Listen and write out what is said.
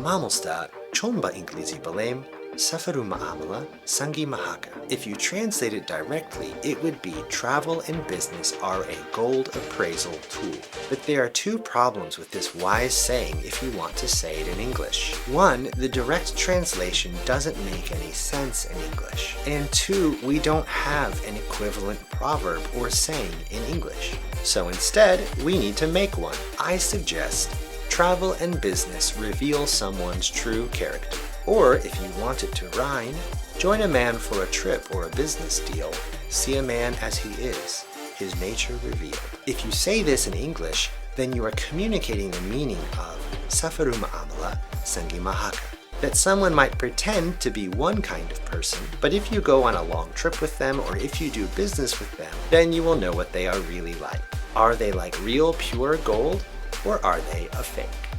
مامۆستا چۆن بە ئینگلیزی بڵێم سەفەر و مامەلە سەنگی مەهەککە. If you translate it directly, it would be travel and business are a gold appraisal tool. But there are two problems with this wise saying if you want to say it in English. One, the direct translation doesn't make any sense in English. And two, we don't have an equivalent proverb or saying in English. So instead, we need to make one. I suggest travel and business reveal someone's true character. Or, if you want it to rhyme, join a man for a trip or a business deal. See a man as he is, his nature revealed. If you say this in English, then you are communicating the meaning of سەفەر و مامەلە سەنگی مەهەککە. That someone might pretend to be one kind of person, but if you go on a long trip with them or if you do business with them, then you will know what they are really like. Are they like real pure gold or are they a fake?